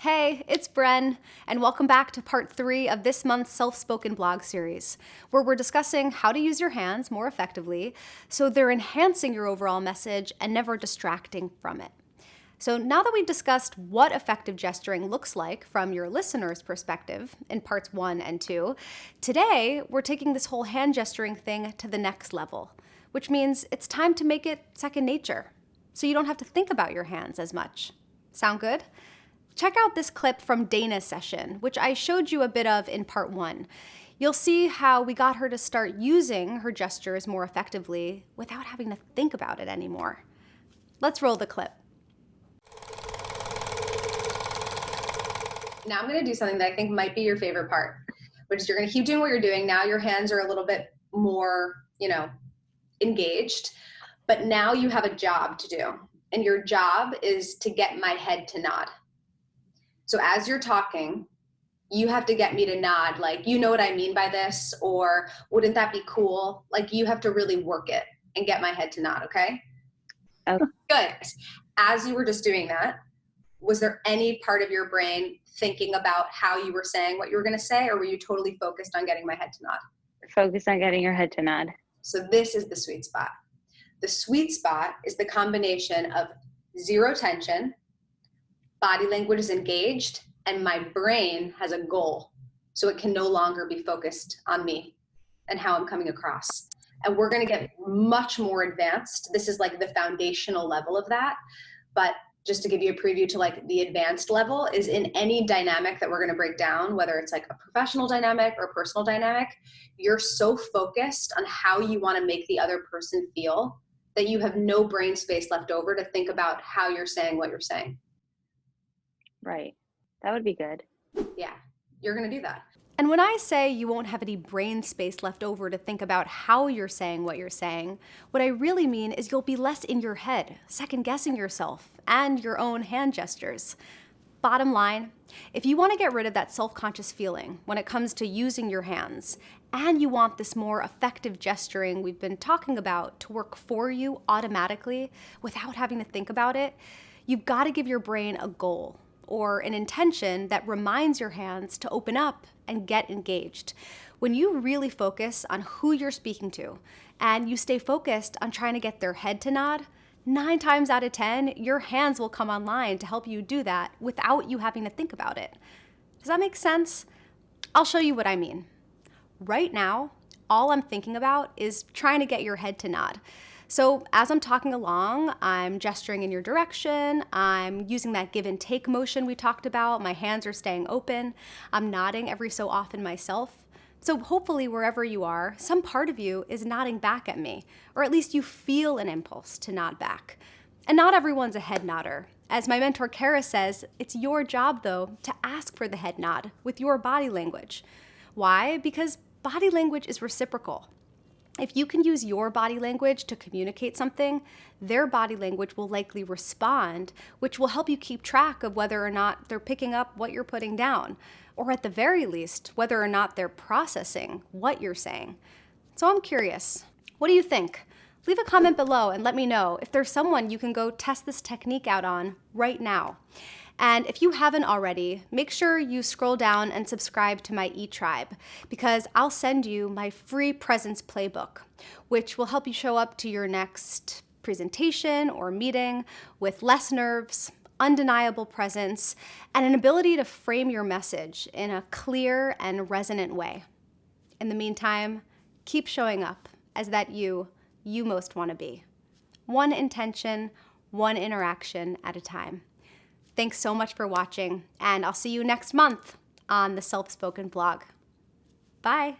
Hey, it's Bren, and welcome back to part 3 of this month's self-spoken blog series, where we're discussing how to use your hands more effectively so they're enhancing your overall message and never distracting from it. So now that we've discussed what effective gesturing looks like from your listener's perspective in parts 1 and 2, today we're taking this whole hand gesturing thing to the next level, which means it's time to make it second nature, so you don't have to think about your hands as much. Sound good? Check out this clip from Dana's session, which I showed you a bit of in part 1. You'll see how we got her to start using her gestures more effectively without having to think about it anymore. Let's roll the clip. Now I'm going to do something that I think might be your favorite part, which is you're going to keep doing what you're doing. Now your hands are a little bit more, engaged, but now you have a job to do. And your job is to get my head to nod. So as you're talking, you have to get me to nod, like, you know what I mean by this, or wouldn't that be cool? Like, you have to really work it and get my head to nod, okay? Okay. Good. As you were just doing that, was there any part of your brain thinking about how you were saying what you were going to say, or were you totally focused on getting my head to nod? Focus on getting your head to nod. So this is the sweet spot. The sweet spot is the combination of zero tension, body language is engaged, and my brain has a goal. So it can no longer be focused on me and how I'm coming across. And we're going to get much more advanced. This is like the foundational level of that. But just to give you a preview to like the advanced level is in any dynamic that we're going to break down, whether it's like a professional dynamic or a personal dynamic, you're so focused on how you want to make the other person feel that you have no brain space left over to think about how you're saying what you're saying. Right. That would be good. Yeah, you're going to do that. And when I say you won't have any brain space left over to think about how you're saying what you're saying, what I really mean is you'll be less in your head, second-guessing yourself and your own hand gestures. Bottom line, if you want to get rid of that self-conscious feeling when it comes to using your hands, and you want this more effective gesturing we've been talking about to work for you automatically without having to think about it, you've got to give your brain a goal or an intention that reminds your hands to open up and get engaged. When you really focus on who you're speaking to and you stay focused on trying to get their head to nod, 9 times out of 10, your hands will come online to help you do that without you having to think about it. Does that make sense? I'll show you what I mean. Right now, all I'm thinking about is trying to get your head to nod. So as I'm talking along, I'm gesturing in your direction, I'm using that give and take motion we talked about, my hands are staying open, I'm nodding every so often myself. So hopefully wherever you are, some part of you is nodding back at me, or at least you feel an impulse to nod back. And not everyone's a head nodder. As my mentor Kara says, it's your job though to ask for the head nod with your body language. Why? Because body language is reciprocal. If you can use your body language to communicate something, their body language will likely respond, which will help you keep track of whether or not they're picking up what you're putting down, or at the very least, whether or not they're processing what you're saying. So I'm curious, what do you think? Leave a comment below and let me know if there's someone you can go test this technique out on right now. And if you haven't already, make sure you scroll down and subscribe to my eTribe, because I'll send you my free presence playbook, which will help you show up to your next presentation or meeting with less nerves, undeniable presence, and an ability to frame your message in a clear and resonant way. In the meantime, keep showing up as that you most want to be. One intention, one interaction at a time. Thanks so much for watching, and I'll see you next month on the Self-Spoken blog. Bye.